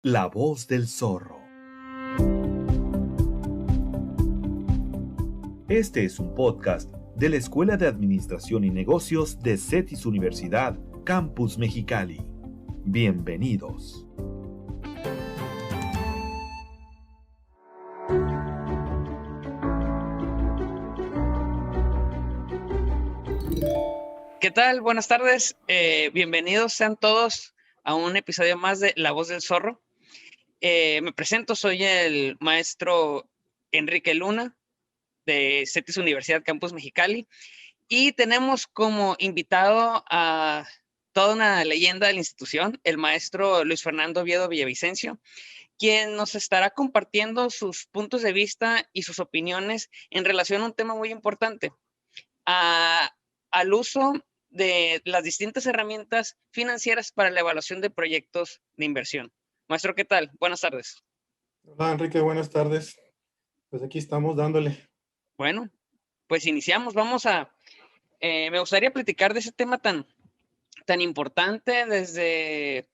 La voz del zorro. Este es un podcast de la Escuela de Administración y Negocios de CETIS Universidad, Campus Mexicali. Bienvenidos. ¿Qué tal? Buenas tardes. Bienvenidos sean todos a un episodio más de La Voz del Zorro. Me presento, soy el maestro Enrique Luna de CETIS Universidad Campus Mexicali y tenemos como invitado a toda una leyenda de la institución, el maestro Luis Fernando Oviedo Villavicencio, quien nos estará compartiendo sus puntos de vista y sus opiniones en relación a un tema muy importante, al uso de las distintas herramientas financieras para la evaluación de proyectos de inversión. Maestro, ¿qué tal? Buenas tardes. Hola Enrique, buenas tardes. Pues aquí estamos dándole. Bueno, pues iniciamos. Me gustaría platicar de ese tema tan importante desde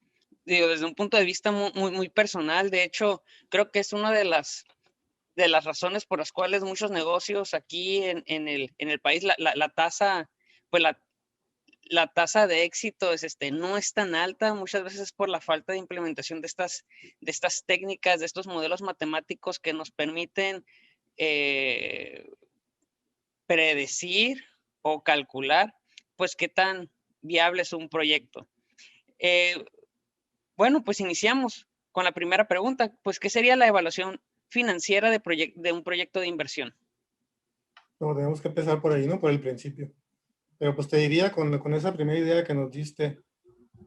un punto de vista muy personal. De hecho, creo que es una de las razones por las cuales muchos negocios aquí en el país, la tasa, pues la tasa de éxito no es tan alta, muchas veces por la falta de implementación de estas técnicas, de estos modelos matemáticos que nos permiten eh, predecir o calcular, pues qué tan viable es un proyecto. Eh, bueno, pues iniciamos con la primera pregunta, pues ¿qué sería la evaluación financiera de un proyecto de inversión? No, tenemos que empezar por ahí, ¿no? Por el principio. Pero pues te diría con esa primera idea que nos diste,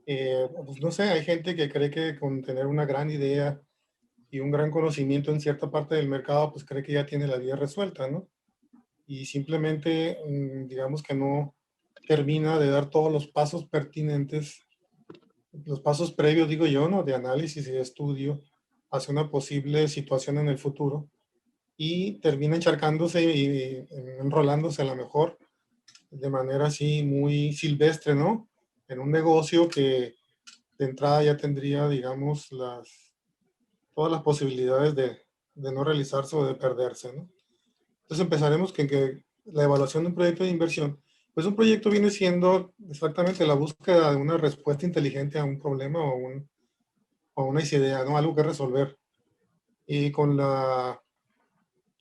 pues no sé, hay gente que cree que con tener una gran idea y un gran conocimiento en cierta parte del mercado, pues cree que ya tiene la vida resuelta, ¿no? Y simplemente, digamos que no termina de dar todos los pasos pertinentes, los pasos previos, digo yo, ¿no? De análisis y de estudio hacia una posible situación en el futuro y termina encharcándose y enrolándose a lo mejor de manera así muy silvestre, ¿no? En un negocio que de entrada ya tendría, digamos, todas las posibilidades de no realizarse o de perderse, ¿no? Entonces empezaremos que la evaluación de un proyecto de inversión, pues un proyecto viene siendo exactamente la búsqueda de una respuesta inteligente a un problema o una idea, ¿no? Algo que resolver. Y con la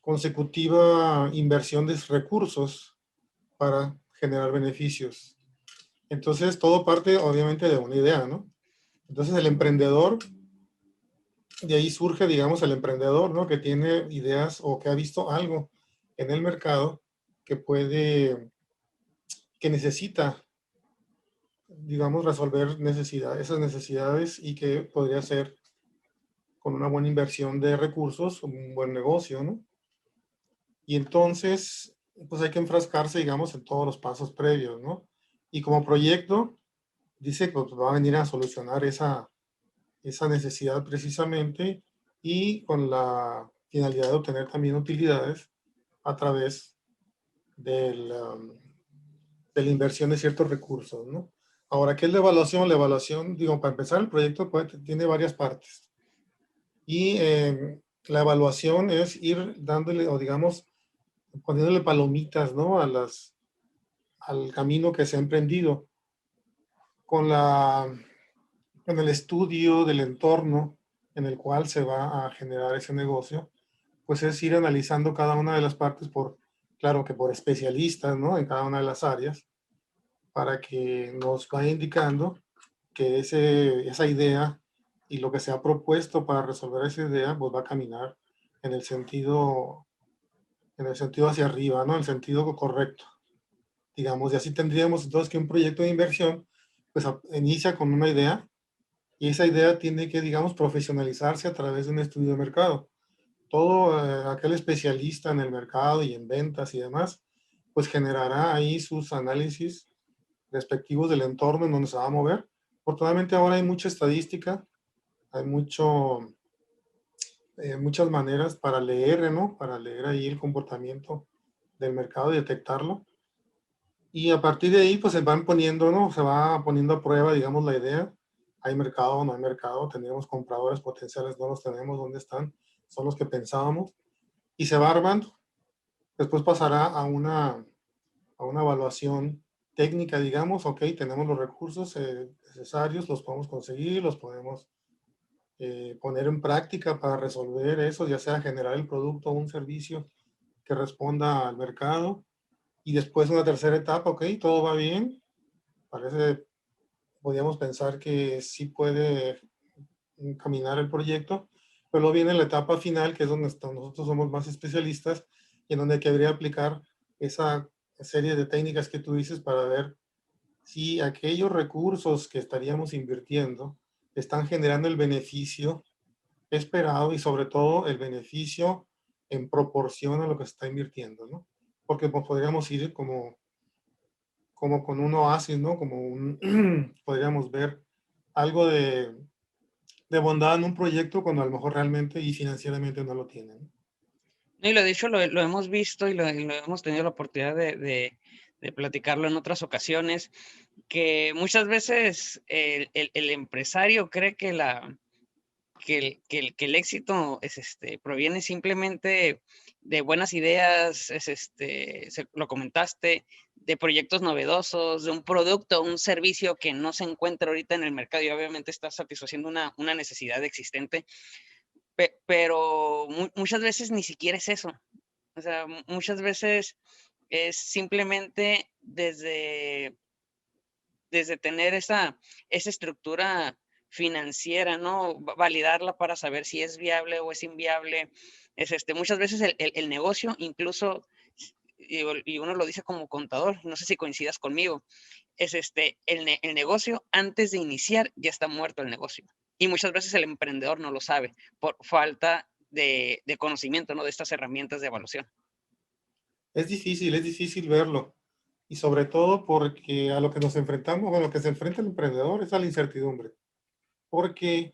consecutiva inversión de recursos para generar beneficios. Entonces, todo parte obviamente de una idea, ¿no? Entonces, el emprendedor, de ahí surge, digamos, el emprendedor, ¿no? Que tiene ideas o que ha visto algo en el mercado que que necesita, digamos, resolver esas necesidades y que podría ser con una buena inversión de recursos, un buen negocio, ¿no? Y entonces, pues hay que enfrascarse, digamos, en todos los pasos previos, ¿no? Y como proyecto, dice que pues, va a venir a solucionar esa necesidad precisamente y con la finalidad de obtener también utilidades a través del, de la inversión de ciertos recursos, ¿no? Ahora, ¿qué es la evaluación? La evaluación, digo, para empezar, el proyecto tiene varias partes. Y la evaluación es ir dándole, o digamos, poniéndole palomitas, ¿no? Al camino que se ha emprendido con con el estudio del entorno en el cual se va a generar ese negocio, pues es ir analizando cada una de las partes claro que por especialistas, ¿no? En cada una de las áreas, para que nos vaya indicando que esa idea y lo que se ha propuesto para resolver esa idea, pues va a caminar en en el sentido hacia arriba, ¿no? En el sentido correcto, digamos, y así tendríamos entonces que un proyecto de inversión, pues inicia con una idea y esa idea tiene que, digamos, profesionalizarse a través de un estudio de mercado. Todo aquel especialista en el mercado y en ventas y demás, pues generará ahí sus análisis respectivos del entorno en donde se va a mover. Afortunadamente ahora hay mucha estadística, hay muchas maneras para leer, ¿no? Para leer ahí el comportamiento del mercado y detectarlo. Y a partir de ahí, pues se van poniendo, ¿no? Se va poniendo a prueba, digamos, la idea. ¿Hay mercado o no hay mercado? ¿Tenemos compradores potenciales? ¿No los tenemos? ¿Dónde están? ¿Son los que pensábamos? Y se va armando. Después pasará a una evaluación técnica, digamos, ok, tenemos los recursos necesarios, los podemos conseguir, los podemos poner en práctica para resolver eso, ya sea generar el producto o un servicio que responda al mercado. Y después una tercera etapa, ok, todo va bien, podríamos pensar que sí puede caminar el proyecto, pero luego viene la etapa final, que es donde nosotros somos más especialistas y en donde hay que aplicar esa serie de técnicas que tú dices para ver si aquellos recursos que estaríamos invirtiendo están generando el beneficio esperado y sobre todo el beneficio en proporción a lo que se está invirtiendo, ¿no? Porque pues, podríamos ir como con un oasis, ¿no? Como un, podríamos ver algo de bondad en un proyecto cuando a lo mejor realmente y financieramente no lo tienen. Y lo dicho, lo hemos visto y lo hemos tenido la oportunidad de platicarlo en otras ocasiones, que muchas veces el empresario cree que el éxito proviene simplemente de buenas ideas, lo comentaste, de proyectos novedosos, de un producto, un servicio que no se encuentra ahorita en el mercado y obviamente está satisfaciendo una necesidad existente, pero muchas veces ni siquiera es eso. O sea, muchas veces es simplemente desde tener esa estructura financiera, ¿no? Validarla para saber si es viable o es inviable. Muchas veces el negocio, incluso, y uno lo dice como contador, no sé si coincidas conmigo, el negocio antes de iniciar ya está muerto el negocio. Y muchas veces el emprendedor no lo sabe por falta de conocimiento, ¿no? De estas herramientas de evaluación. Es difícil verlo. Y sobre todo porque a lo que nos enfrentamos, a lo que se enfrenta el emprendedor es a la incertidumbre. Porque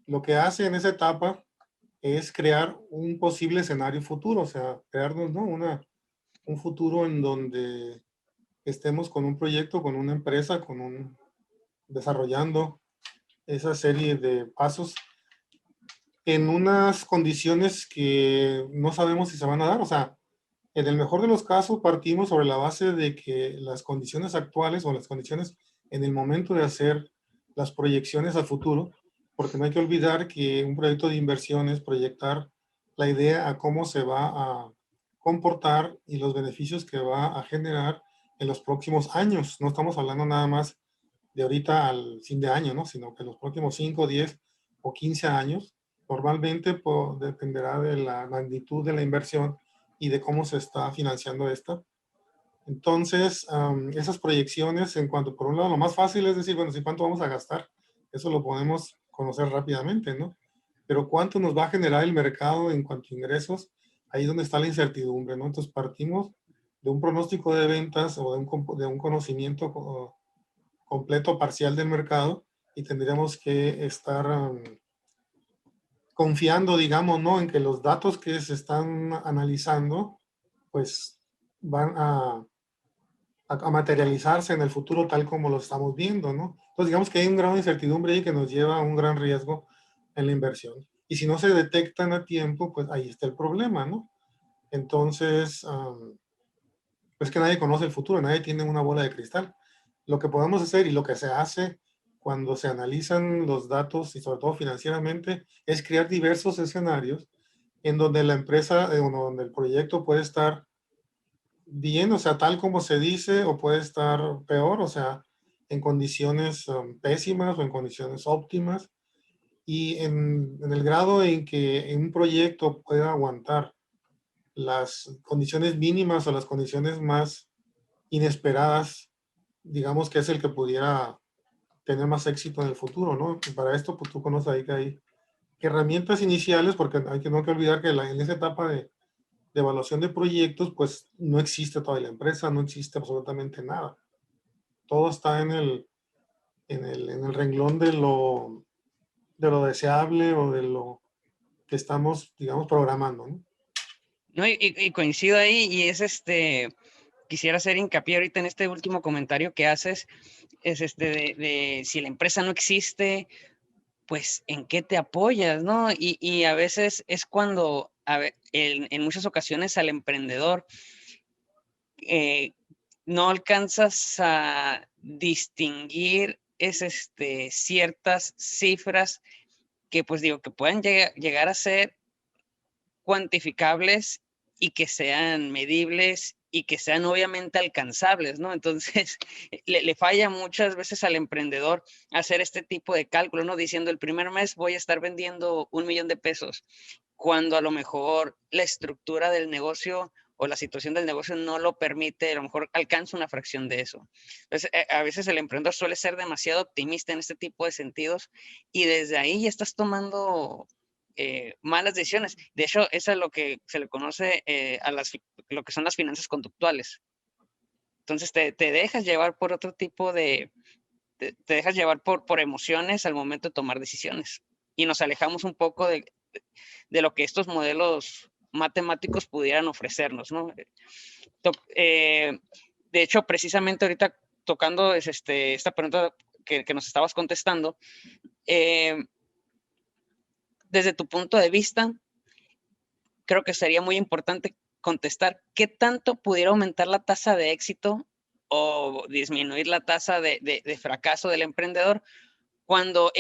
lo que hace en esa etapa es crear un posible escenario futuro, o sea, crearnos, ¿no? Un futuro en donde estemos con un proyecto, con una empresa, desarrollando esa serie de pasos en unas condiciones que no sabemos si se van a dar. O sea, en el mejor de los casos partimos sobre la base de que las condiciones actuales o las condiciones en el momento de hacer las proyecciones al futuro, porque no hay que olvidar que un proyecto de inversión es proyectar la idea a cómo se va a comportar y los beneficios que va a generar en los próximos años. No estamos hablando nada más de ahorita al fin de año, ¿no? Sino que en los próximos 5, 10 o 15 años, normalmente dependerá de la magnitud de la inversión y de cómo se está financiando esta. Entonces, esas proyecciones, en cuanto, por un lado, lo más fácil es decir, bueno, si cuánto vamos a gastar, eso lo podemos conocer rápidamente, ¿no? Pero cuánto nos va a generar el mercado en cuanto a ingresos, ahí es donde está la incertidumbre, ¿no? Entonces, partimos de un pronóstico de ventas o de un conocimiento completo o parcial del mercado y tendríamos que estar confiando, digamos, ¿no? En que los datos que se están analizando, pues van a materializarse en el futuro tal como lo estamos viendo, ¿no? Entonces, digamos que hay un grado de incertidumbre ahí que nos lleva a un gran riesgo en la inversión. Y si no se detectan a tiempo, pues ahí está el problema, ¿no? Entonces, pues que nadie conoce el futuro, nadie tiene una bola de cristal. Lo que podemos hacer y lo que se hace cuando se analizan los datos y sobre todo financieramente es crear diversos escenarios en donde la empresa, donde el proyecto puede estar bien, o sea, tal como se dice, o puede estar peor, o sea, en condiciones pésimas o en condiciones óptimas. Y en el grado en que un proyecto pueda aguantar las condiciones mínimas o las condiciones más inesperadas, digamos que es el que pudiera tener más éxito en el futuro, ¿no? Y para esto, pues tú conoces ahí que hay herramientas iniciales, porque no hay que olvidar que en esa etapa de evaluación de proyectos, pues no existe todavía la empresa, no existe absolutamente nada. Todo está en el renglón de lo deseable o de lo que estamos, digamos, programando, ¿no? No, y coincido ahí, y es quisiera hacer hincapié ahorita en este último comentario que haces, es de si la empresa no existe, pues ¿en qué te apoyas, no? Y a veces es cuando, en muchas ocasiones al emprendedor no alcanzas a distinguir ciertas cifras que pues digo que puedan llegar a ser cuantificables y que sean medibles y que sean obviamente alcanzables, ¿no? Entonces, le falla muchas veces al emprendedor hacer este tipo de cálculo, ¿no? Diciendo, el primer mes voy a estar vendiendo 1,000,000 de pesos, cuando a lo mejor la estructura del negocio o la situación del negocio no lo permite, a lo mejor alcanza una fracción de eso. Entonces, a veces el emprendedor suele ser demasiado optimista en este tipo de sentidos y desde ahí ya estás tomando malas decisiones. De hecho, eso es lo que se le conoce lo que son las finanzas conductuales. Entonces, te dejas llevar por otro tipo te dejas llevar por emociones al momento de tomar decisiones. Y nos alejamos un poco de lo que estos modelos matemáticos pudieran ofrecernos, ¿no? De hecho, precisamente ahorita tocando esta pregunta que nos estabas contestando, desde tu punto de vista, creo que sería muy importante contestar qué tanto pudiera aumentar la tasa de éxito o disminuir la tasa de fracaso del emprendedor cuando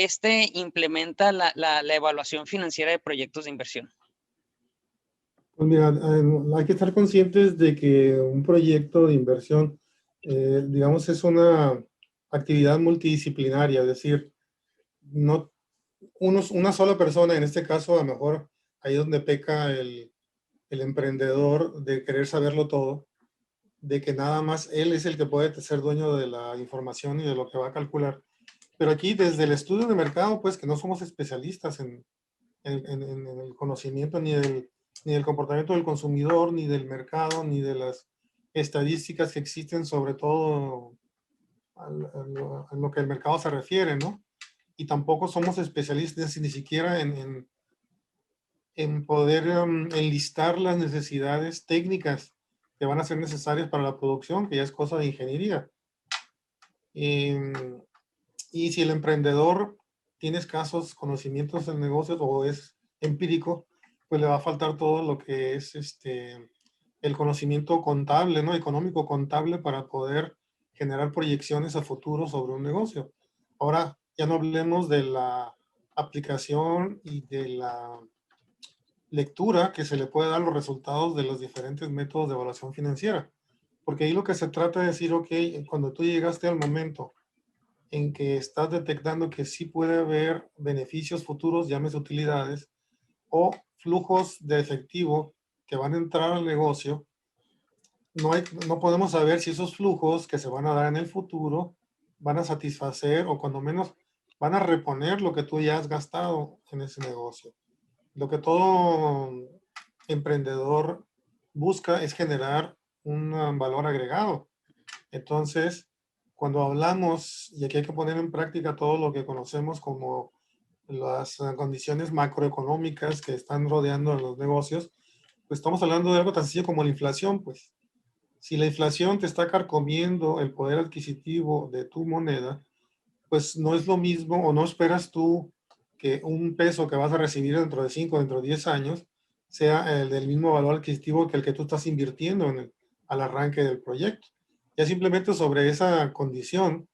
implementa la evaluación financiera de proyectos de inversión. Pues mira, hay que estar conscientes de que un proyecto de inversión, digamos, es una actividad multidisciplinaria, es decir, no una sola persona, en este caso, a lo mejor ahí es donde peca el emprendedor de querer saberlo todo, de que nada más él es el que puede ser dueño de la información y de lo que va a calcular. Pero aquí, desde el estudio de mercado, pues que no somos especialistas en el conocimiento ni del comportamiento del consumidor, ni del mercado, ni de las estadísticas que existen, sobre todo a lo que el mercado se refiere, ¿no? Y tampoco somos especialistas ni siquiera en poder enlistar las necesidades técnicas que van a ser necesarias para la producción, que ya es cosa de ingeniería. Y si el emprendedor tiene escasos conocimientos en negocios o es empírico, pues le va a faltar todo lo que es el conocimiento contable, ¿no? Económico contable para poder generar proyecciones a futuro sobre un negocio. Ahora, ya no hablemos de la aplicación y de la lectura que se le puede dar los resultados de los diferentes métodos de evaluación financiera. Porque ahí lo que se trata de decir, ok, cuando tú llegaste al momento en que estás detectando que sí puede haber beneficios futuros, llámese utilidades, o flujos de efectivo que van a entrar al negocio, no podemos saber si esos flujos que se van a dar en el futuro van a satisfacer o cuando menos van a reponer lo que tú ya has gastado en ese negocio. Lo que todo emprendedor busca es generar un valor agregado. Entonces, cuando hablamos, y aquí hay que poner en práctica todo lo que conocemos como las condiciones macroeconómicas que están rodeando a los negocios, pues estamos hablando de algo tan sencillo como la inflación, pues. Si la inflación te está carcomiendo el poder adquisitivo de tu moneda, pues no es lo mismo o no esperas tú que un peso que vas a recibir dentro de 5, dentro de 10 años, sea el del mismo valor adquisitivo que el que tú estás invirtiendo al arranque del proyecto. Ya simplemente sobre esa condición,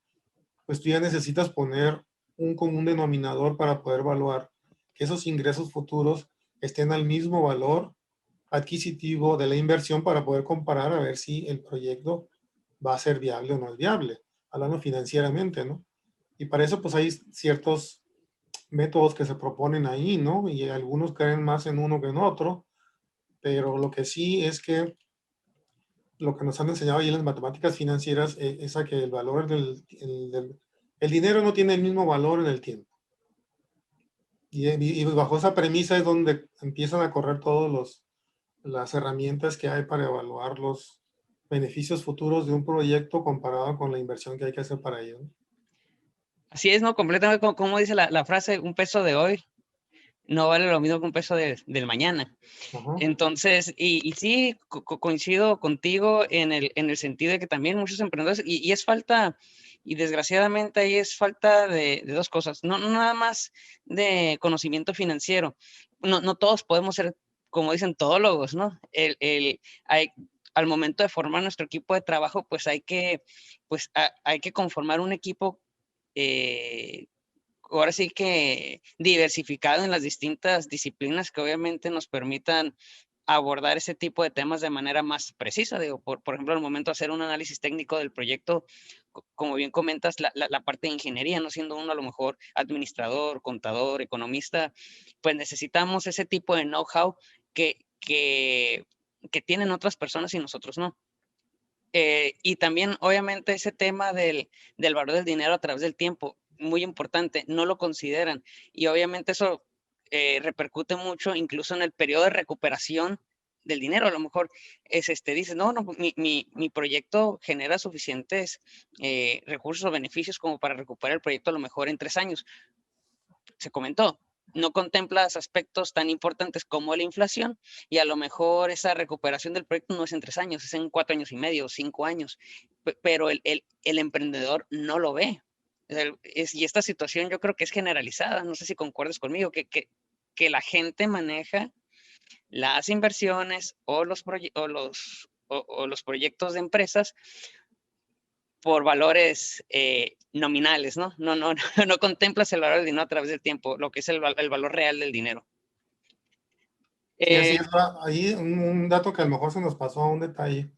pues tú ya necesitas poner un común denominador para poder evaluar que esos ingresos futuros estén al mismo valor adquisitivo de la inversión para poder comparar a ver si el proyecto va a ser viable o no es viable, hablando financieramente, ¿no? Y para eso pues hay ciertos métodos que se proponen ahí, ¿no? Y algunos creen más en uno que en otro, pero lo que sí es que lo que nos han enseñado ahí en las matemáticas financieras es a que el valor el dinero no tiene el mismo valor en el tiempo. Y bajo esa premisa es donde empiezan a correr todas las herramientas que hay para evaluar los beneficios futuros de un proyecto comparado con la inversión que hay que hacer para ello, ¿no? Así es, ¿no? Completamente como dice la frase, un peso de hoy no vale lo mismo que un peso del mañana. Ajá. Entonces, y sí, coincido contigo en el sentido de que también muchos emprendedores, y es falta, y desgraciadamente ahí es falta de dos cosas, no nada más de conocimiento financiero, no todos podemos ser, como dicen, todólogos, ¿no? Al momento de formar nuestro equipo de trabajo, pues hay que conformar un equipo eh, ahora sí que diversificado en las distintas disciplinas que obviamente nos permitan abordar ese tipo de temas de manera más precisa. Digo, por ejemplo, al momento de hacer un análisis técnico del proyecto, como bien comentas, la parte de ingeniería, no siendo uno a lo mejor administrador, contador, economista, pues necesitamos ese tipo de know-how que tienen otras personas y nosotros no. Y también, obviamente, ese tema del valor del dinero a través del tiempo, muy importante, no lo consideran. Y obviamente eso repercute mucho incluso en el periodo de recuperación del dinero. A lo mejor dices, no, mi proyecto genera suficientes recursos o beneficios como para recuperar el proyecto a lo mejor en 3 años. Se comentó, no contemplas aspectos tan importantes como la inflación y a lo mejor esa recuperación del proyecto no es en 3 años, es en 4 años y medio, 5 años, pero el emprendedor no lo ve. Y esta situación yo creo que es generalizada, no sé si concuerdas conmigo, que la gente maneja las inversiones o los proyectos de empresas por valores nominales, ¿no? No contemplas el valor del dinero a través del tiempo, lo que es el valor real del dinero. Sí, así es. Ahí un dato que a lo mejor se nos pasó a un detalle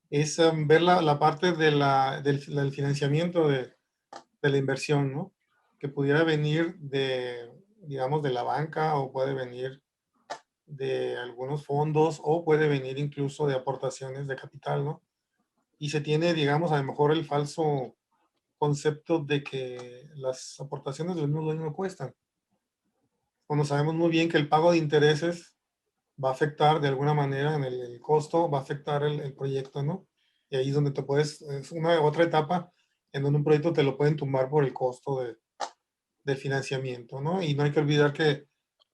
es ver la parte del financiamiento de la inversión, ¿no? Que pudiera venir digamos, de la banca o puede venir de algunos fondos o puede venir incluso de aportaciones de capital, ¿no? Y se tiene, digamos, a lo mejor el falso concepto de que las aportaciones del mismo dueño no cuestan. Cuando sabemos muy bien que el pago de intereses va a afectar de alguna manera en el costo, va a afectar el proyecto, ¿no? Y ahí es donde es una otra etapa en donde un proyecto te lo pueden tumbar por el costo del financiamiento, ¿no? Y no hay que olvidar que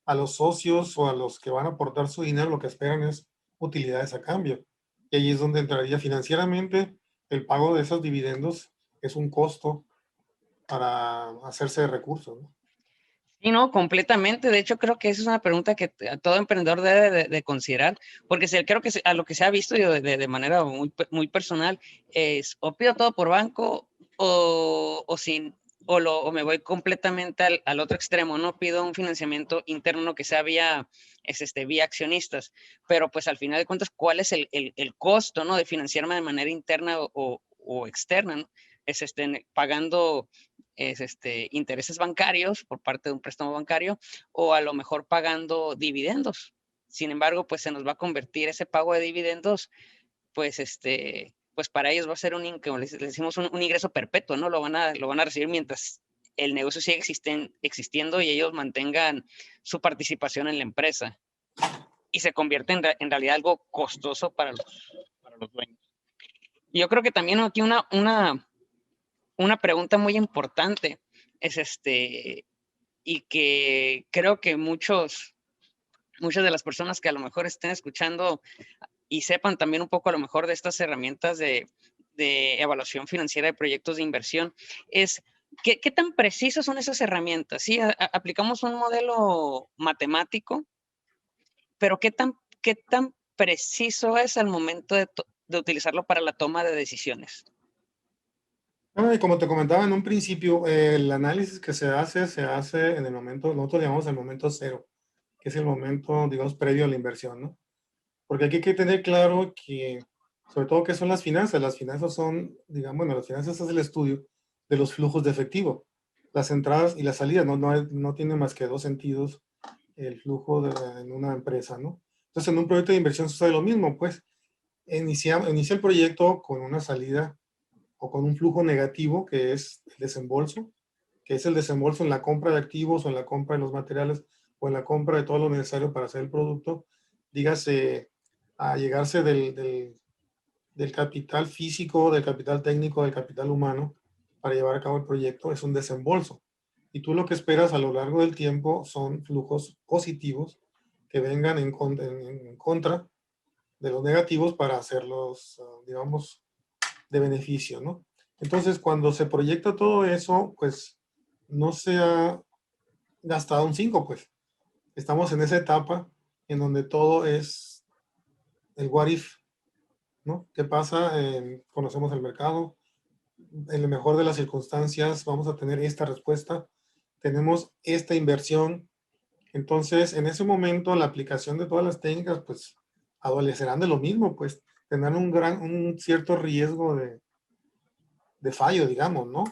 a los socios o a los que van a aportar su dinero lo que esperan es utilidades a cambio. Y ahí es donde entraría financieramente el pago de esos dividendos, es un costo para hacerse de recursos, ¿no? Sí, no, completamente. De hecho, creo que esa es una pregunta que todo emprendedor debe de considerar, porque creo que a lo que se ha visto yo de manera muy personal es o pido todo por banco o sin, o me voy completamente al otro extremo, no pido un financiamiento interno que sea vía accionistas, pero pues al final de cuentas, ¿cuál es el costo, ¿no? De financiarme de manera interna o externa, ¿no? Pagando intereses bancarios por parte de un préstamo bancario o a lo mejor pagando dividendos. Sin embargo, pues se nos va a convertir ese pago de dividendos, pues pues para ellos va a ser como les decimos, un ingreso perpetuo, ¿no? Lo van a recibir mientras el negocio sigue existiendo y ellos mantengan su participación en la empresa. Y se convierte en realidad algo costoso para los dueños. Y yo creo que también aquí una pregunta muy importante es y que creo que muchas de las personas que a lo mejor estén escuchando y sepan también un poco a lo mejor de estas herramientas de evaluación financiera de proyectos de inversión, es ¿qué tan precisas son esas herramientas? Sí, aplicamos un modelo matemático, pero ¿qué tan preciso es al momento de utilizarlo para la toma de decisiones? Y como te comentaba en un principio, el análisis que se hace en el momento, nosotros llamamos el momento cero, que es el momento, digamos, previo a la inversión, ¿no? Porque aquí hay que tener claro que, sobre todo, ¿qué son las finanzas? Las finanzas son, digamos, bueno, las finanzas es el estudio de los flujos de efectivo, las entradas y las salidas, no tiene más que dos sentidos el flujo en una empresa, ¿no? Entonces, en un proyecto de inversión sucede lo mismo, pues, inicia el proyecto con una salida o con un flujo negativo, que es el desembolso, que es el desembolso en la compra de activos o en la compra de los materiales o en la compra de todo lo necesario para hacer el producto, dígase, a llegarse del capital físico, del capital técnico, del capital humano para llevar a cabo el proyecto, es un desembolso. Y tú lo que esperas a lo largo del tiempo son flujos positivos que vengan en contra de los negativos para hacerlos, digamos, de beneficio, ¿no? Entonces, cuando se proyecta todo eso, pues no se ha gastado un 5, pues. Estamos en esa etapa en donde todo es el what if, ¿no? ¿Qué pasa? Conocemos el mercado. En lo mejor de las circunstancias vamos a tener esta respuesta. Tenemos esta inversión. Entonces, en ese momento, la aplicación de todas las técnicas, pues, adolecerán de lo mismo, pues, tendrán un cierto riesgo de fallo, digamos, ¿no?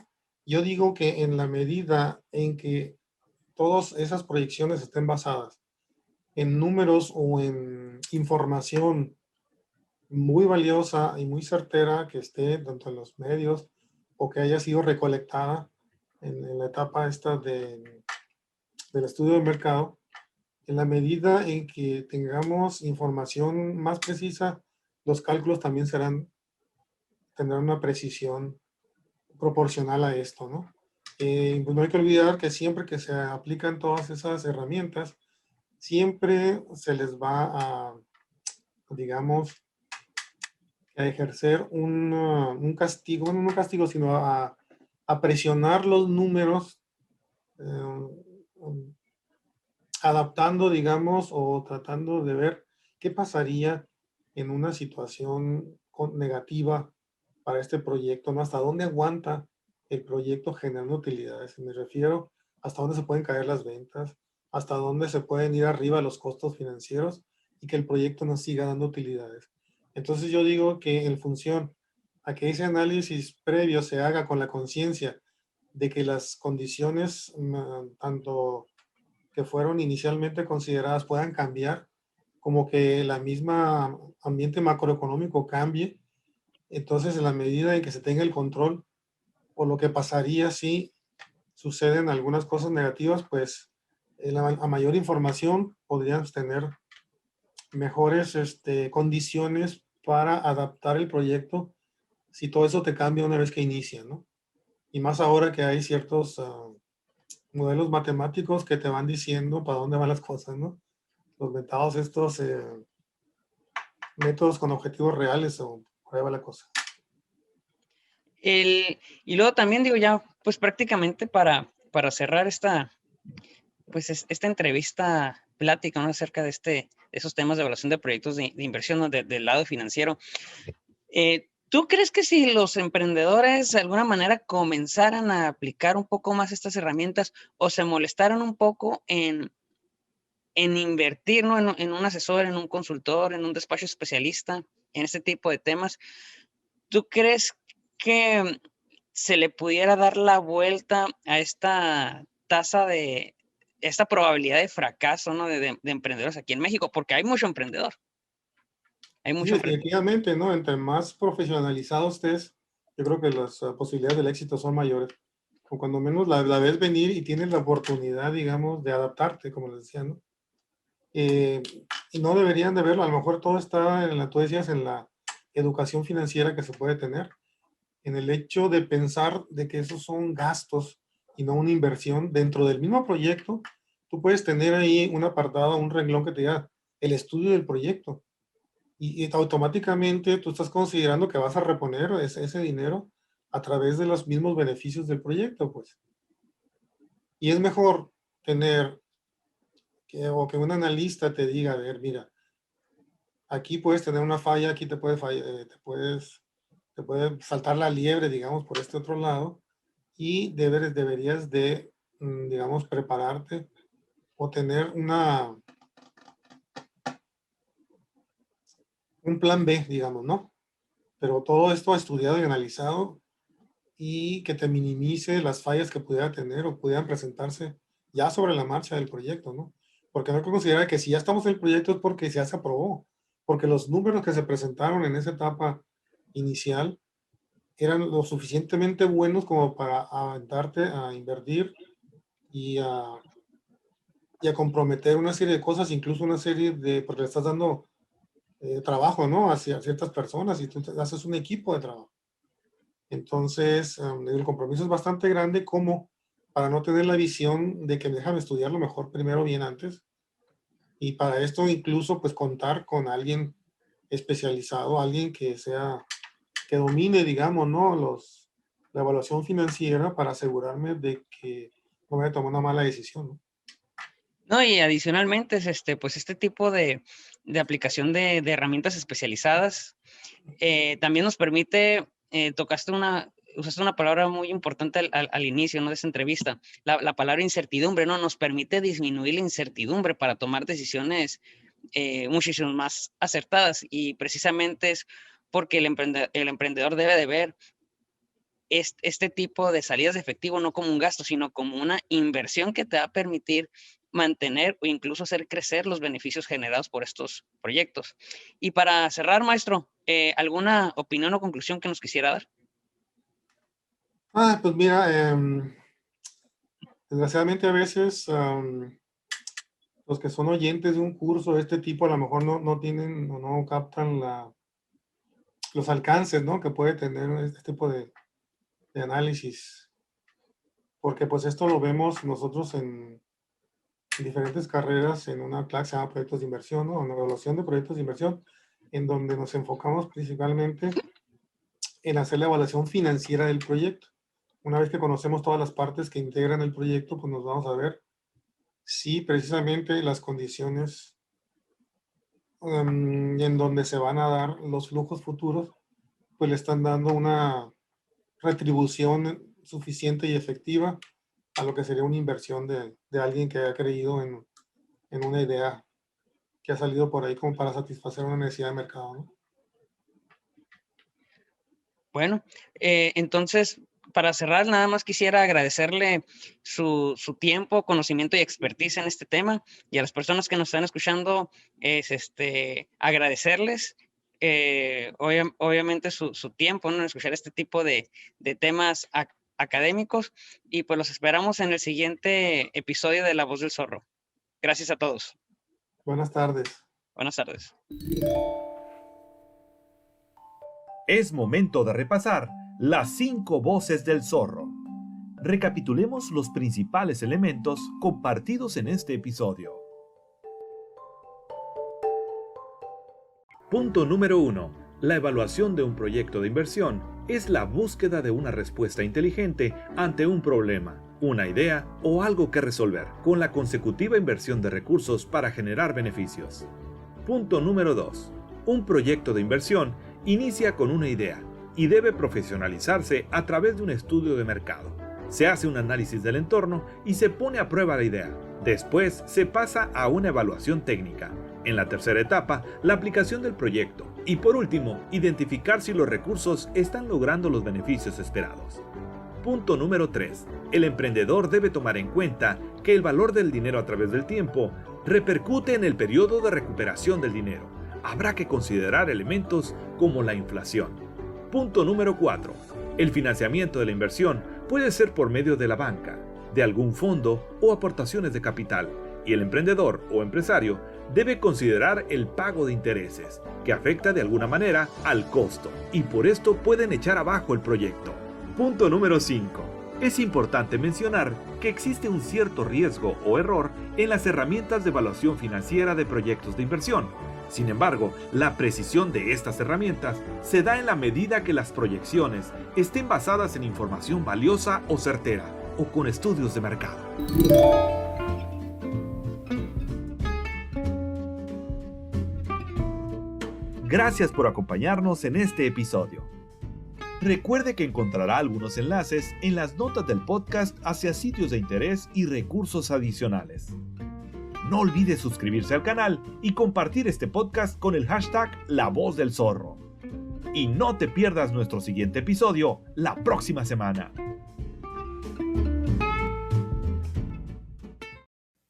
Yo digo que en la medida en que todas esas proyecciones estén basadas en números o en información muy valiosa y muy certera que esté tanto en los medios o que haya sido recolectada en la etapa esta del estudio de mercado, en la medida en que tengamos información más precisa, los cálculos también tendrán una precisión proporcional a esto, ¿no? Pues no hay que olvidar que siempre que se aplican todas esas herramientas, siempre se les va a, digamos, a ejercer un castigo, bueno, no un castigo, sino a presionar los números, adaptando, digamos, o tratando de ver qué pasaría en una situación negativa para este proyecto, ¿no? Hasta dónde aguanta el proyecto generando utilidades. Me refiero hasta dónde se pueden caer las ventas, hasta dónde se pueden ir arriba los costos financieros y que el proyecto nos siga dando utilidades. Entonces yo digo que en función a que ese análisis previo se haga con la conciencia de que las condiciones, tanto que fueron inicialmente consideradas, puedan cambiar, como que la misma ambiente macroeconómico cambie. Entonces, en la medida en que se tenga el control, o lo que pasaría si suceden algunas cosas negativas, pues a mayor información podríamos tener mejores condiciones para adaptar el proyecto si todo eso te cambia una vez que inicia, ¿no? Y más ahora que hay ciertos modelos matemáticos que te van diciendo para dónde van las cosas, ¿no? Los metados estos métodos con objetivos reales o por ahí va la cosa. Y luego también digo ya, pues prácticamente para cerrar esta entrevista plática, ¿no? Acerca de esos temas de evaluación de proyectos de inversión, ¿no? Del lado financiero. ¿Tú crees que si los emprendedores de alguna manera comenzaran a aplicar un poco más estas herramientas o se molestaran un poco en invertir, ¿no? en un asesor, en un consultor, en un despacho especialista, en este tipo de temas, ¿tú crees que se le pudiera dar la vuelta a esta tasa esta probabilidad de fracaso, ¿no? de emprendedores aquí en México? Porque hay mucho emprendedor. Sí, definitivamente, ¿no? Entre más profesionalizado estés, yo creo que las posibilidades del éxito son mayores. O cuando menos la ves venir y tienes la oportunidad, digamos, de adaptarte, como les decía, ¿no? Y no deberían de verlo. A lo mejor todo está, tú decías, en la educación financiera que se puede tener, en el hecho de pensar de que esos son gastos y no una inversión dentro del mismo proyecto. Tú puedes tener ahí un apartado, un renglón que te diga el estudio del proyecto y automáticamente tú estás considerando que vas a reponer ese dinero a través de los mismos beneficios del proyecto, pues. Y es mejor tener o que un analista te diga, a ver, mira, aquí puedes tener una falla, aquí te puede saltar la liebre, digamos, por este otro lado, y deberías de, digamos, prepararte o tener un plan B, digamos, ¿no? Pero todo esto estudiado y analizado y que te minimice las fallas que pudiera tener o pudieran presentarse ya sobre la marcha del proyecto, ¿no? Porque no hay que considerar que si ya estamos en el proyecto es porque ya se aprobó, porque los números que se presentaron en esa etapa inicial eran lo suficientemente buenos como para aventarte a invertir y a comprometer una serie de cosas, incluso una serie porque le estás dando trabajo, ¿no? Hacia ciertas personas y tú haces un equipo de trabajo. Entonces, el compromiso es bastante grande como para no tener la visión de que déjame estudiarlo mejor primero bien antes. Y para esto incluso pues contar con alguien especializado, alguien que domine, digamos, ¿no? La evaluación financiera para asegurarme de que no voy a tomar una mala decisión, ¿no? No, y adicionalmente, pues este tipo de aplicación de herramientas especializadas también nos permite, usaste una palabra muy importante al inicio, ¿no?, de esta entrevista, la palabra incertidumbre, ¿no? Nos permite disminuir la incertidumbre para tomar decisiones muchísimo más acertadas, y precisamente es porque el emprendedor debe de ver este tipo de salidas de efectivo no como un gasto, sino como una inversión que te va a permitir mantener o incluso hacer crecer los beneficios generados por estos proyectos. Y para cerrar, maestro, ¿alguna opinión o conclusión que nos quisiera dar? Pues mira, desgraciadamente a veces los que son oyentes de un curso de este tipo a lo mejor no tienen o no captan los alcances, ¿no?, que puede tener este tipo de análisis. Porque pues esto lo vemos nosotros en diferentes carreras en una clase que se llama proyectos de inversión, ¿no?, en evaluación de proyectos de inversión, en donde nos enfocamos principalmente en hacer la evaluación financiera del proyecto. Una vez que conocemos todas las partes que integran el proyecto, pues nos vamos a ver si precisamente las condiciones en donde se van a dar los flujos futuros, pues le están dando una retribución suficiente y efectiva a lo que sería una inversión de alguien que ha creído en una idea que ha salido por ahí como para satisfacer una necesidad de mercado, ¿no? Bueno, entonces, para cerrar, nada más quisiera agradecerle su tiempo, conocimiento y expertise en este tema, y a las personas que nos están escuchando, agradecerles, obviamente su tiempo, ¿no?, en escuchar este tipo de temas académicos, y pues los esperamos en el siguiente episodio de La Voz del Zorro. Gracias a todos. Buenas tardes. Buenas tardes. Es momento de repasar las 5 voces del zorro. Recapitulemos los principales elementos compartidos en este episodio. Punto número 1. La evaluación de un proyecto de inversión es la búsqueda de una respuesta inteligente ante un problema, una idea o algo que resolver, con la consecutiva inversión de recursos para generar beneficios. Punto número 2. Un proyecto de inversión inicia con una idea y debe profesionalizarse a través de un estudio de mercado. Se hace un análisis del entorno y se pone a prueba la idea. Después se pasa a una evaluación técnica. En la tercera etapa, la aplicación del proyecto. Y por último, identificar si los recursos están logrando los beneficios esperados. Punto número 3. El emprendedor debe tomar en cuenta que el valor del dinero a través del tiempo repercute en el periodo de recuperación del dinero. Habrá que considerar elementos como la inflación. Punto número 4. El financiamiento de la inversión puede ser por medio de la banca, de algún fondo o aportaciones de capital, y el emprendedor o empresario debe considerar el pago de intereses, que afecta de alguna manera al costo, y por esto pueden echar abajo el proyecto. Punto número 5. Es importante mencionar que existe un cierto riesgo o error en las herramientas de evaluación financiera de proyectos de inversión. Sin embargo, la precisión de estas herramientas se da en la medida que las proyecciones estén basadas en información valiosa o certera, o con estudios de mercado. Gracias por acompañarnos en este episodio. Recuerde que encontrará algunos enlaces en las notas del podcast hacia sitios de interés y recursos adicionales. No olvide suscribirse al canal y compartir este podcast con el hashtag La Voz del Zorro. Y no te pierdas nuestro siguiente episodio la próxima semana.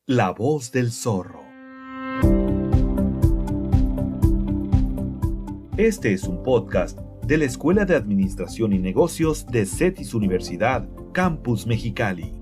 La Voz del Zorro. Este es un podcast de la Escuela de Administración y Negocios de CETIS Universidad, Campus Mexicali.